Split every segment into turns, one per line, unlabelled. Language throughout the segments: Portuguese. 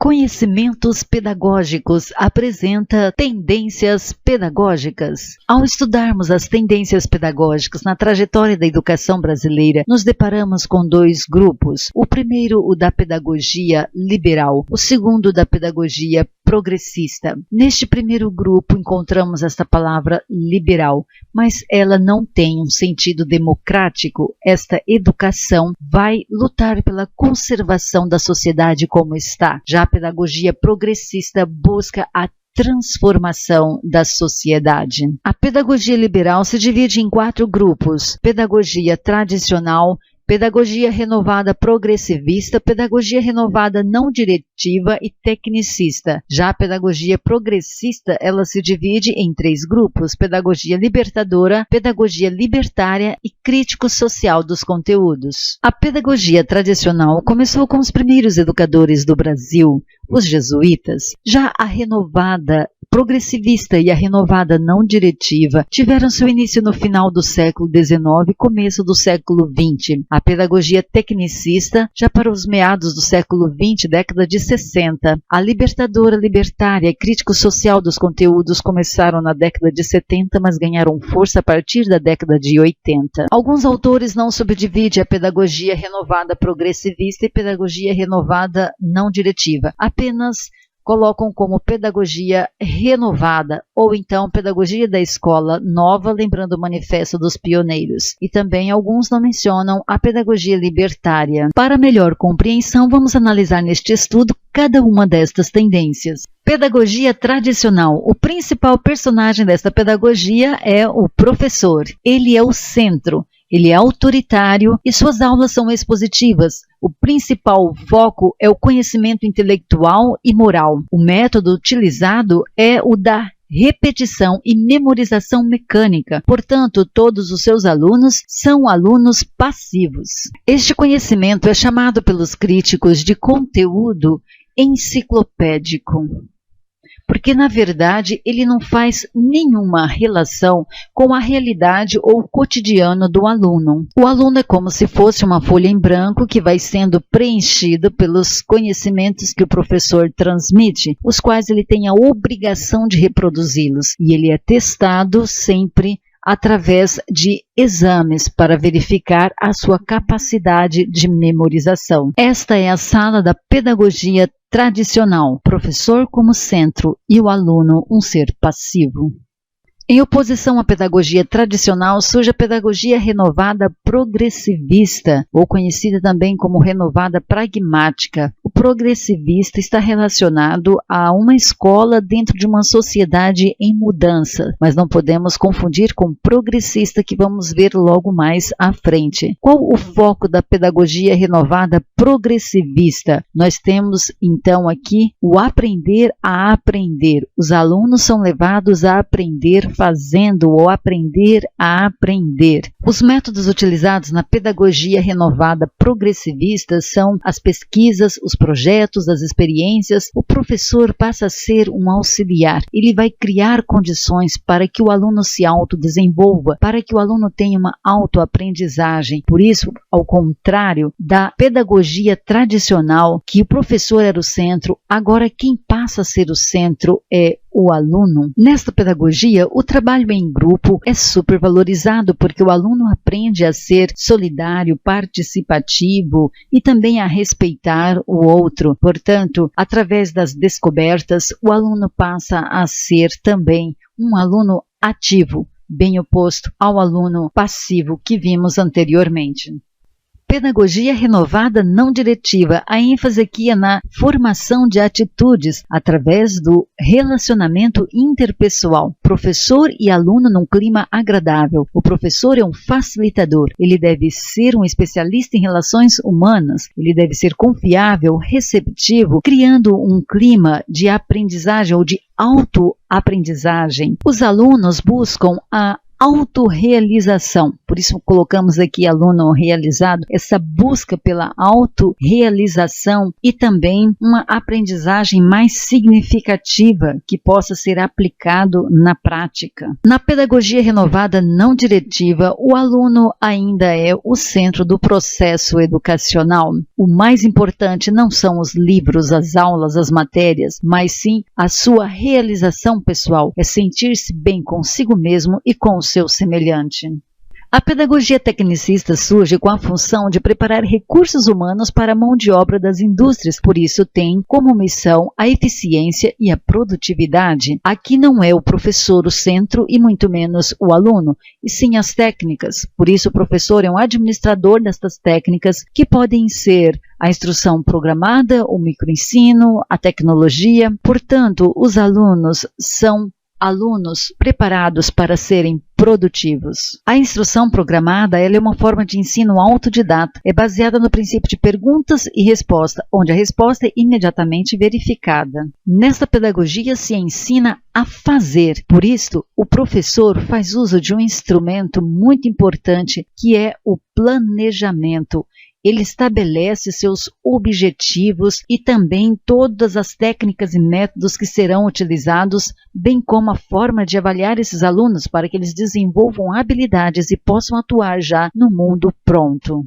Conhecimentos Pedagógicos apresenta Tendências Pedagógicas. Ao estudarmos as tendências pedagógicas na trajetória da educação brasileira, nos deparamos com dois grupos. O primeiro, o da pedagogia liberal, o segundo, da pedagogia progressista. Neste primeiro grupo encontramos esta palavra liberal, mas ela não tem um sentido democrático. Esta educação vai lutar pela conservação da sociedade como está. Já a pedagogia progressista busca a transformação da sociedade. A pedagogia liberal se divide em 4 grupos: pedagogia tradicional, pedagogia renovada progressivista, pedagogia renovada não diretiva e tecnicista. Já a pedagogia progressista, ela se divide em 3 grupos: pedagogia libertadora, pedagogia libertária e crítico social dos conteúdos. A pedagogia tradicional começou com os primeiros educadores do Brasil, os jesuítas. Já a renovada progressivista e a renovada não diretiva tiveram seu início no final do século XIX e começo do século XX. A pedagogia tecnicista já para os meados do século XX, década de 60. A libertadora, libertária e crítico social dos conteúdos começaram na década de 70, mas ganharam força a partir da década de 80. Alguns autores não subdividem a pedagogia renovada progressivista e pedagogia renovada não diretiva. Apenas colocam como pedagogia renovada, ou então pedagogia da escola nova, lembrando o manifesto dos pioneiros. E também alguns não mencionam a pedagogia libertária. Para melhor compreensão, vamos analisar neste estudo cada uma destas tendências. Pedagogia tradicional. O principal personagem desta pedagogia é o professor. Ele é o centro. Ele é autoritário e suas aulas são expositivas. O principal foco é o conhecimento intelectual e moral. O método utilizado é o da repetição e memorização mecânica. Portanto, todos os seus alunos são alunos passivos. Este conhecimento é chamado pelos críticos de conteúdo enciclopédico, porque, na verdade, ele não faz nenhuma relação com a realidade ou o cotidiano do aluno. O aluno é como se fosse uma folha em branco que vai sendo preenchida pelos conhecimentos que o professor transmite, os quais ele tem a obrigação de reproduzi-los, e ele é testado sempre através de exames para verificar a sua capacidade de memorização. Esta é a sala da pedagogia tradicional, professor como centro e o aluno um ser passivo. Em oposição à pedagogia tradicional, surge a pedagogia renovada progressivista, ou conhecida também como renovada pragmática. O progressivista está relacionado a uma escola dentro de uma sociedade em mudança, mas não podemos confundir com progressista, que vamos ver logo mais à frente. Qual o foco da pedagogia renovada progressivista? Nós temos então aqui o aprender a aprender. Os alunos são levados a aprender fazendo ou aprender a aprender. Os métodos utilizados na pedagogia renovada progressivista são as pesquisas, os projetos, as experiências. O professor passa a ser um auxiliar. Ele vai criar condições para que o aluno se autodesenvolva, para que o aluno tenha uma autoaprendizagem. Por isso, ao contrário da pedagogia tradicional, que o professor era o centro, agora quem passa a ser o centro é o aluno. Nesta pedagogia, o trabalho em grupo é supervalorizado porque o aluno aprende a ser solidário, participativo e também a respeitar o outro. Portanto, através das descobertas, o aluno passa a ser também um aluno ativo, bem oposto ao aluno passivo que vimos anteriormente. Pedagogia renovada não diretiva. A ênfase aqui é na formação de atitudes através do relacionamento interpessoal. Professor e aluno num clima agradável. O professor é um facilitador. Ele deve ser um especialista em relações humanas. Ele deve ser confiável, receptivo, criando um clima de aprendizagem ou de autoaprendizagem. Os alunos buscam a autorrealização. Por isso colocamos aqui aluno realizado, essa busca pela autorrealização e também uma aprendizagem mais significativa que possa ser aplicado na prática. Na pedagogia renovada não diretiva, o aluno ainda é o centro do processo educacional. O mais importante não são os livros, as aulas, as matérias, mas sim a sua realização pessoal, é sentir-se bem consigo mesmo e com o seu semelhante. A pedagogia tecnicista surge com a função de preparar recursos humanos para a mão de obra das indústrias, por isso tem como missão a eficiência e a produtividade. Aqui não é o professor o centro e muito menos o aluno, e sim as técnicas. Por isso o professor é um administrador destas técnicas que podem ser a instrução programada, o microensino, a tecnologia. Portanto, os alunos são alunos preparados para serem produtivos. A instrução programada ela é uma forma de ensino autodidata, é baseada no princípio de perguntas e resposta, onde a resposta é imediatamente verificada. Nesta pedagogia se ensina a fazer, por isso o professor faz uso de um instrumento muito importante que é o planejamento. Ele estabelece seus objetivos e também todas as técnicas e métodos que serão utilizados, bem como a forma de avaliar esses alunos para que eles desenvolvam habilidades e possam atuar já no mundo pronto.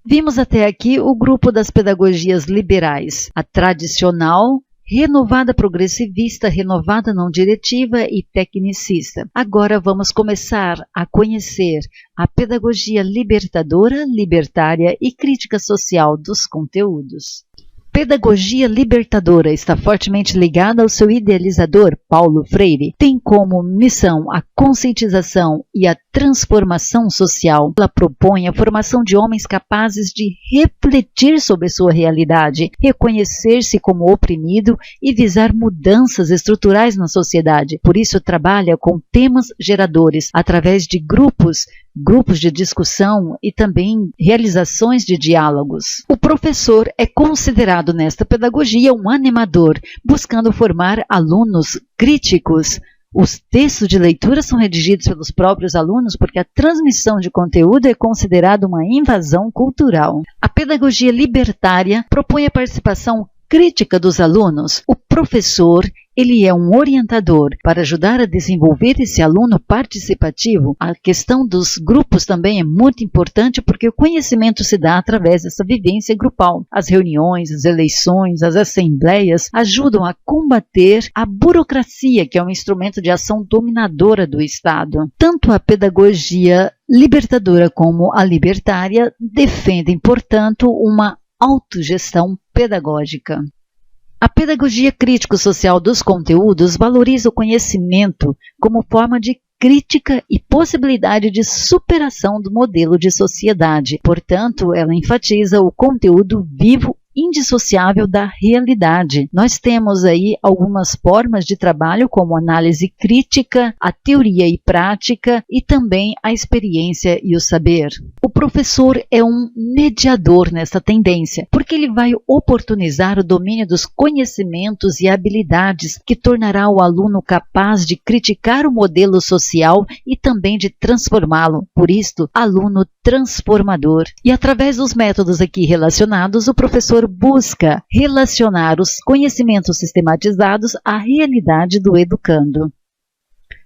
Vimos até aqui o grupo das pedagogias liberais, a tradicional, renovada progressivista, renovada não diretiva e tecnicista. Agora vamos começar a conhecer a pedagogia libertadora, libertária e crítica social dos conteúdos. Pedagogia libertadora está fortemente ligada ao seu idealizador, Paulo Freire. Tem como missão a conscientização e a transformação social. Ela propõe a formação de homens capazes de refletir sobre sua realidade, reconhecer-se como oprimido e visar mudanças estruturais na sociedade. Por isso, trabalha com temas geradores, através de grupos de discussão e também realizações de diálogos. O professor é considerado nesta pedagogia um animador, buscando formar alunos críticos. Os textos de leitura são redigidos pelos próprios alunos porque a transmissão de conteúdo é considerada uma invasão cultural. A pedagogia libertária propõe a participação crítica dos alunos. O professor ele é um orientador para ajudar a desenvolver esse aluno participativo. A questão dos grupos também é muito importante porque o conhecimento se dá através dessa vivência grupal. As reuniões, as eleições, as assembleias ajudam a combater a burocracia, que é um instrumento de ação dominadora do Estado. Tanto a pedagogia libertadora como a libertária defendem, portanto, uma autogestão pedagógica. A pedagogia crítico-social dos conteúdos valoriza o conhecimento como forma de crítica e possibilidade de superação do modelo de sociedade. Portanto, ela enfatiza o conteúdo vivo indissociável da realidade. Nós temos aí algumas formas de trabalho como análise crítica, a teoria e prática e também a experiência e o saber. O professor é um mediador nessa tendência, porque ele vai oportunizar o domínio dos conhecimentos e habilidades que tornará o aluno capaz de criticar o modelo social e também de transformá-lo. Por isto, aluno transformador. E através dos métodos aqui relacionados, o professor busca relacionar os conhecimentos sistematizados à realidade do educando.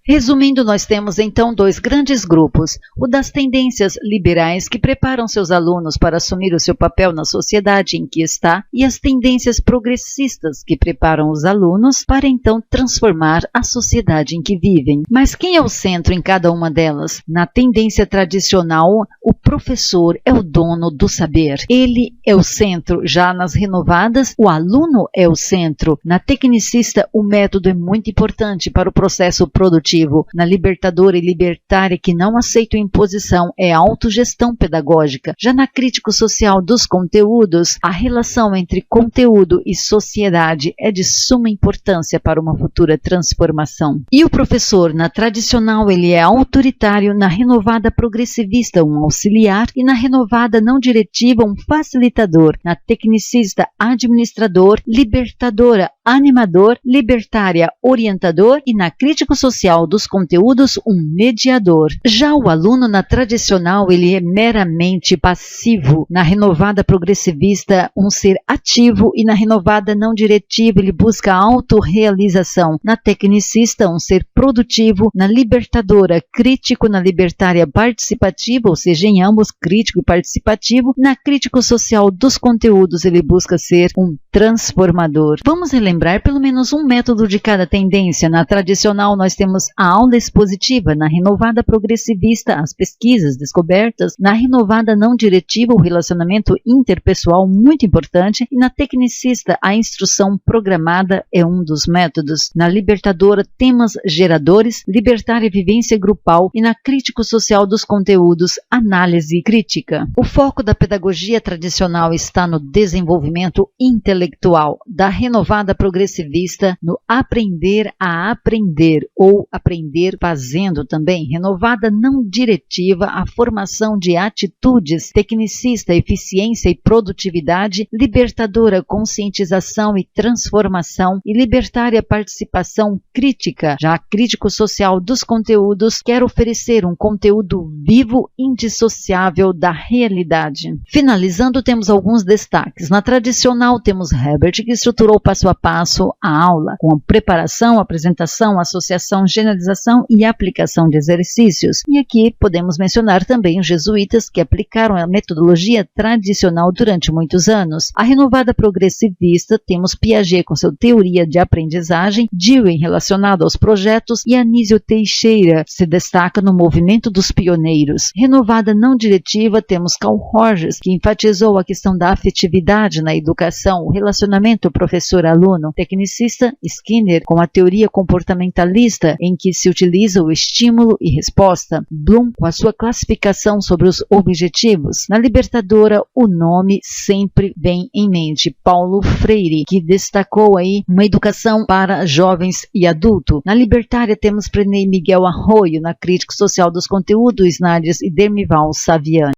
Resumindo, nós temos então dois grandes grupos, o das tendências liberais que preparam seus alunos para assumir o seu papel na sociedade em que está e as tendências progressistas que preparam os alunos para então transformar a sociedade em que vivem. Mas quem é o centro em cada uma delas? Na tendência tradicional, o professor é o dono do saber. Ele é o centro. Já nas renovadas, o aluno é o centro. Na tecnicista, o método é muito importante para o processo produtivo. Na libertadora e libertária, que não aceita imposição, é a autogestão pedagógica. Já na crítico-social dos conteúdos, a relação entre conteúdo e sociedade é de suma importância para uma futura transformação. E o professor, na tradicional, ele é autoritário, na renovada progressivista, um auxiliar, e na renovada não diretiva, um facilitador. Na tecnicista, administrador, libertadora, animador, libertária, orientador e na crítico-social dos conteúdos, um mediador. Já o aluno na tradicional, ele é meramente passivo. Na renovada progressivista, um ser ativo e na renovada não diretiva, ele busca autorrealização. Na tecnicista, um ser produtivo. Na libertadora, crítico. Na libertária, participativa, ou seja, em ambos, crítico e participativo. Na crítico-social dos conteúdos, ele busca ser um transformador. Vamos relembrar pelo menos um método de cada tendência. Na tradicional, nós temos a aula expositiva. Na renovada progressivista, as pesquisas, descobertas. Na renovada não diretiva, o relacionamento interpessoal, muito importante. E na tecnicista, a instrução programada é um dos métodos. Na libertadora, temas geradores. Libertária, vivência grupal. E na crítico-social dos conteúdos, análise crítica. O foco da pedagogia tradicional está no desenvolvimento intelectual, da renovada progressivista no aprender a aprender ou aprender fazendo também. Renovada não diretiva, a formação de atitudes. Tecnicista, eficiência e produtividade. Libertadora, conscientização e transformação. E libertária, participação crítica. Já a crítico-social dos conteúdos quer oferecer um conteúdo vivo, indissociável da realidade. Finalizando, temos alguns destaques. Na tradicional, temos Herbert, que estruturou passo a passo a aula, com a preparação, apresentação, associação, generalização e aplicação de exercícios. E aqui podemos mencionar também os jesuítas, que aplicaram a metodologia tradicional durante muitos anos. A renovada progressivista, temos Piaget com sua teoria de aprendizagem, Dewey relacionado aos projetos e Anísio Teixeira se destaca no movimento dos pioneiros. Renovada não diretiva, temos Carl Rogers, que enfatizou a questão da afetividade na educação, o relacionamento professor-aluno. Tecnicista, Skinner, com a teoria comportamentalista, em que se utiliza o estímulo e resposta. Bloom, com a sua classificação sobre os objetivos. Na libertadora, o nome sempre vem em mente. Paulo Freire, que destacou aí uma educação para jovens e adulto. Na libertária, temos Preney Miguel Arroyo, na crítica social dos conteúdos, Nadias e Dermival Saviani.